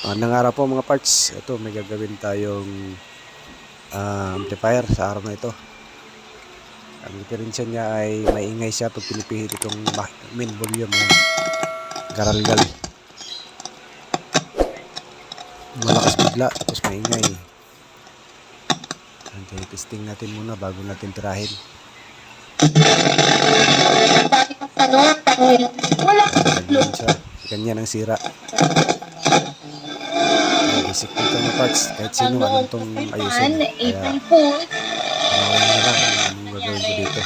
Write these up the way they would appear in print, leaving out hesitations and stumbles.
Magandang po mga parts. Ito may gagawin tayong amplifier sa araw na ito. Ang diferensya niya ay maingay siya pag pinipihit itong main volume ng garalgal. Malakas bigla tapos maingay. Testing natin muna bago natin tirahin. Ganyan siya. Ganyan ang sira. Basic dito na parts. Kahit sino alam itong ayusin. Kaya panawin na lang anong gagawin ko dito.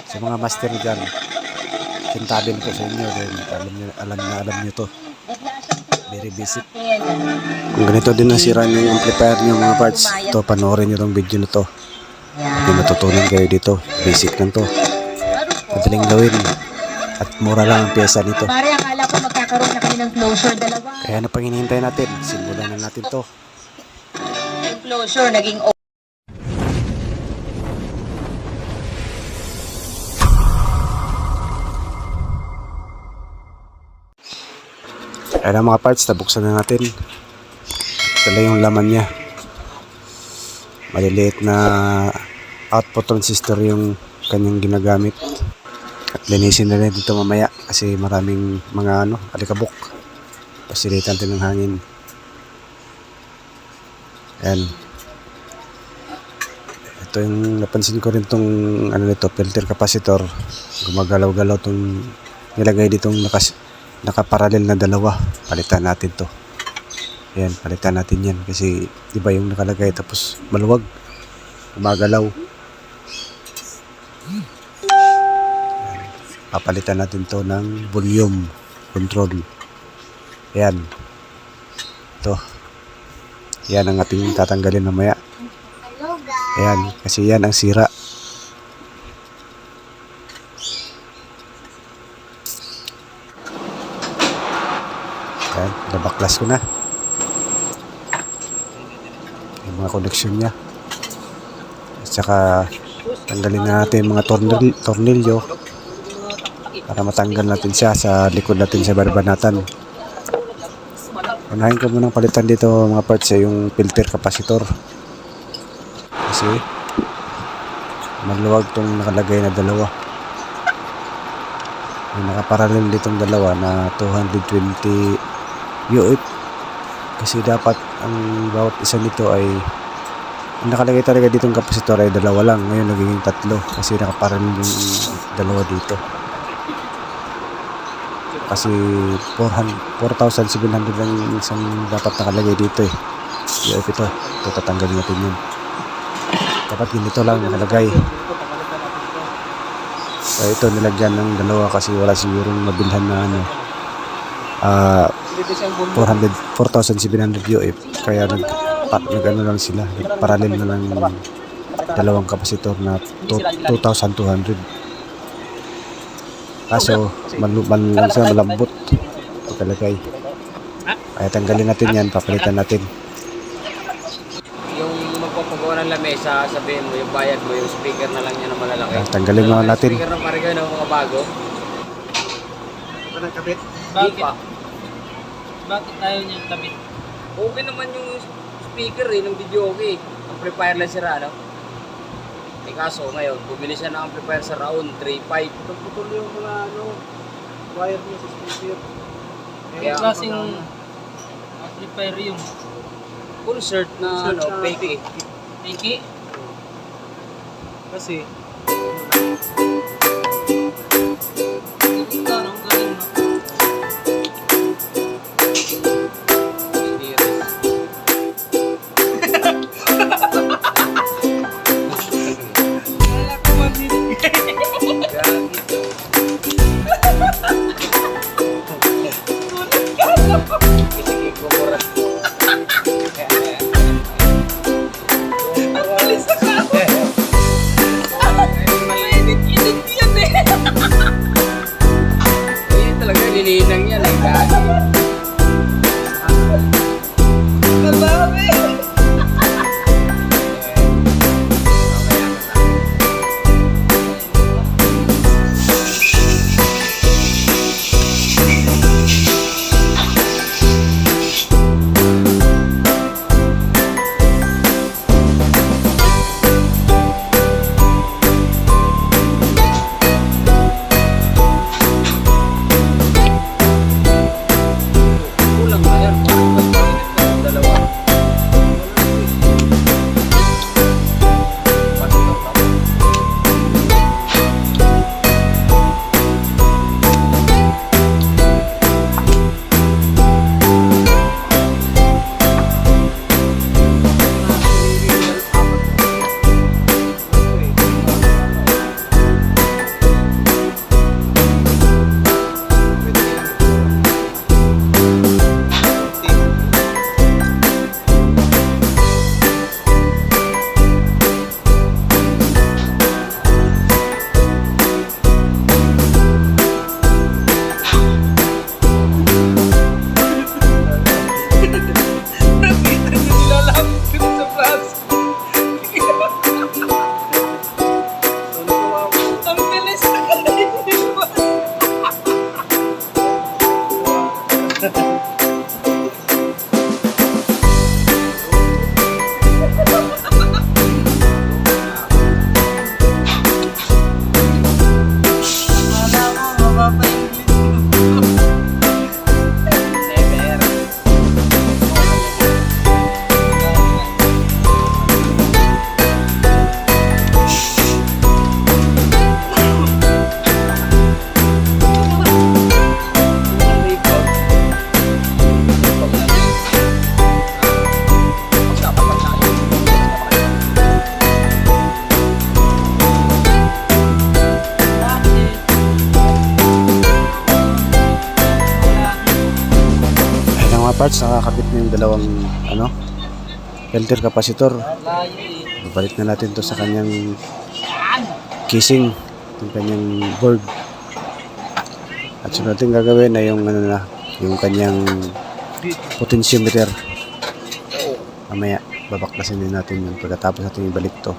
Sa mga master dyan, kintabin ko sa inyo. Then, alam nyo to. Very basic. Kung ganito din ang sira yung amplifier nyo mga parts, ito panoorin nyo tong video na to. Hindi matutunan kayo dito. Basic lang to. Madaling gawin. At mura lang ang pyesa nito. Pare, akala ko magkakaroon na kayo ng closure dalawa. Kaya na pang hinihintay natin. Simulan na natin to. Yung closure, naging Ayan ang mga parts, nabuksan na natin. Ito lang yung laman niya. Maliliit na output transistor yung kanyang ginagamit. At linisin na rin dito mamaya kasi maraming mga alikabok. Pasilitan din ng hangin. Ayan. Ito yung napansin ko rin tong nito, filter capacitor. Gumagalaw-galaw tong nilagay ditong nakaparalel na dalawa. Palitan natin to. Ayan, palitan natin yan kasi di ba yung nakalagay tapos maluwag, gumagalaw. Ayan. Papalitan natin to ng volume control. Ayan. Ito. Yan ang ating tatanggalin mamaya. Ayan, kasi yan ang sira. Ayan, nabaklas ko na yung mga connection nya. At saka tanggalin na natin yung mga tornilyo para matanggal natin siya sa likod natin sa barbanatan. Unahin ko munang palitan dito mga parts yung filter capacitor kasi maluwag tong nakalagay na dalawa. Yung nakaparallel ditong dalawa na 220 UF kasi dapat ang bawat isa nito ay ang nakalagay talaga ditong capacitor ay dalawa lang. Ngayon nagiging tatlo kasi nakaparallel yung dalawa dito kasi 4,700 lang isang dapat nakalagay dito eh. UF ito tatanggalin natin yun. Dapat ganito lang nakalagay. So ito nilagyan ng dalawa kasi wala sigurong mabilhan na 4,700 UF kaya nag-ano lang sila, parallel na lang dalawang kapasitor na 2,200. Kaso malambot pagkalagay. Kaya tanggalin natin yan, papalitan natin. Yung magpapagawa ng lamesa, sabihin mo yung bayad mo, yung speaker na lang yan na malalaki. Tanggalin mo natin. Speaker na parang gano'n, mga bago. Kabit? Bakit? Bakit ayaw niyang tabit? Okay naman yung speaker ng video okay. Amplifier lang sira, no? Eh kaso ngayon, bumili siya ng amplifier sa round 3.5. Putol yung mga wire niya sa speaker. Kaya Yung klaseng amplifier yung concert na fake. Iki. Kasi ang galing no? Wala ko Sige, kumura. Mainit-init yan eh. parts, nakakabit na yung dalawang filter capacitor. Layo eh. Babalik na natin to sa kanyang casing, yung kanyang board. At sunod natin gagawin na yung yung kanyang potentiometer. Mamaya babaklasin din natin yun pagkatapos natin ibalik to.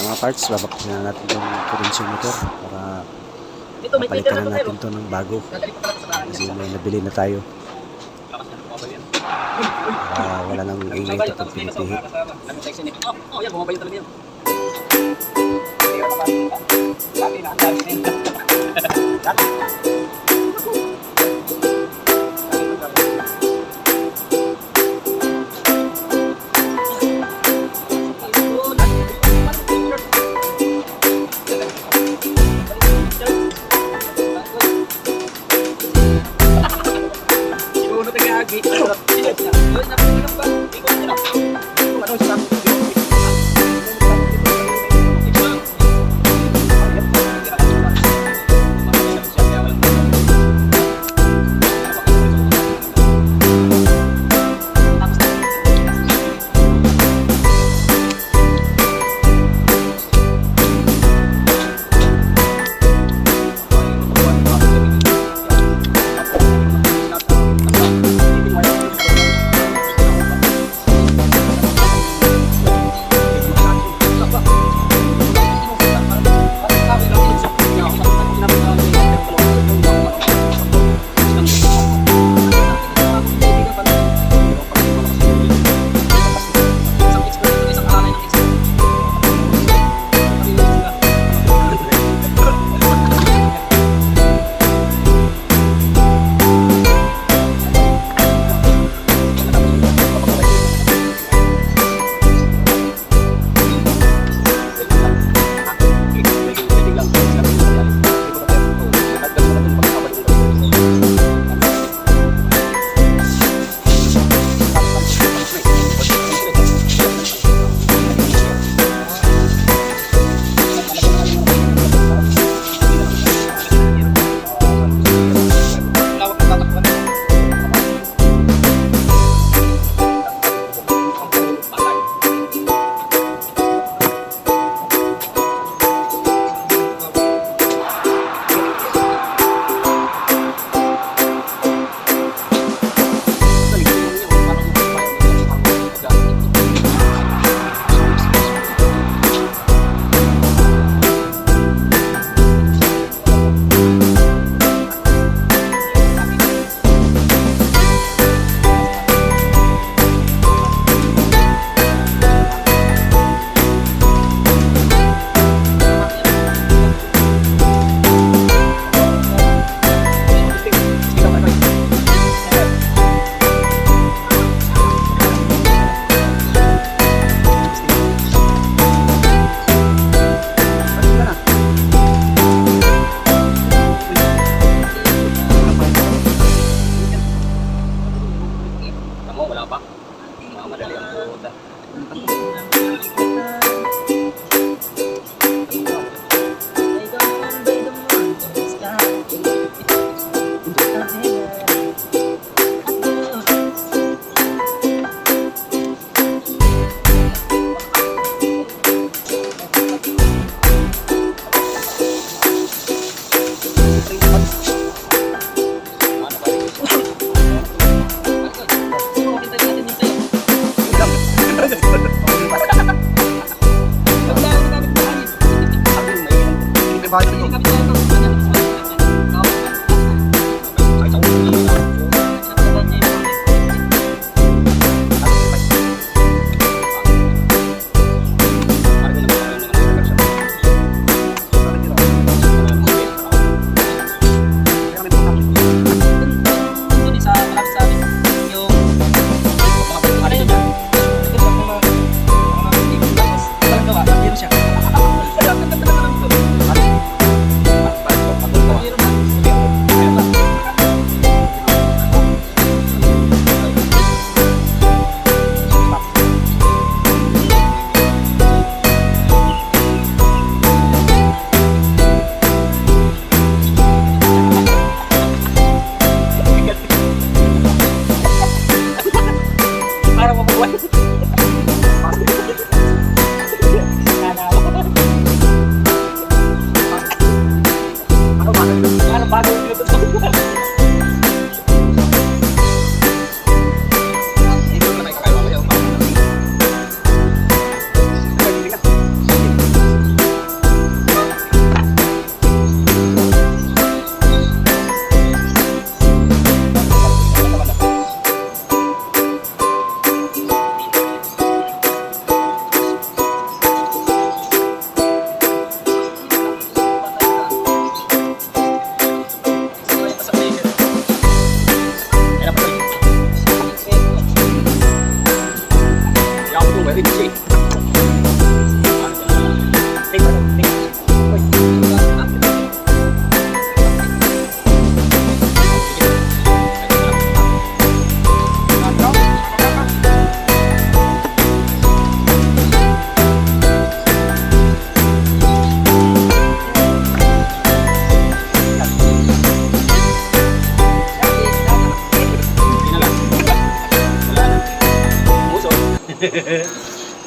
Mga parts, babaklasin na natin yung potentiometer para palitan na natin to ng bago kasi may nabili na tayo. Wala nang ingay ito pag pinitihit. Oh, yan, bumabay talaga yun.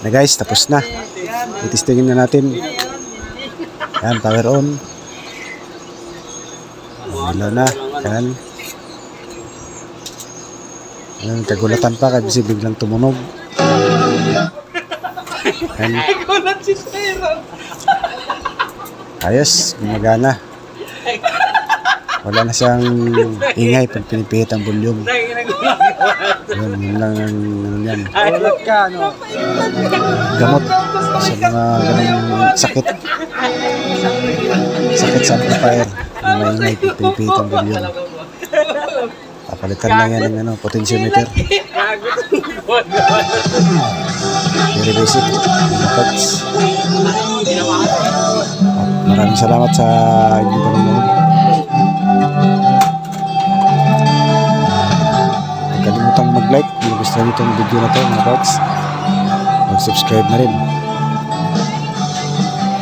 Na guys, tapos na. Itistingin na natin. Yan, power on. Ilaw na. Yan. Yan, kagulatan pa kasi biglang tumunog. Yan. Ayos, gumagana. Wala na siyang ingay pag pinipihit ang volume. Yun lang ang ano yan. Ulat ka, no? Gamot sa mga ganung sakit. Sakit sa amplifier. Yung maingay pag pinipihit ang volume. Papalitan lang yan ng ano, potentiometer. Very basic. Methods. Maraming salamat sa inyong panonood. Huwag kalimutang mag-like kung gusto nyo itong video na ito mga folks. Mag-subscribe na rin.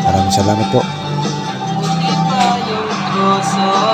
Maraming salamat po. Tayo,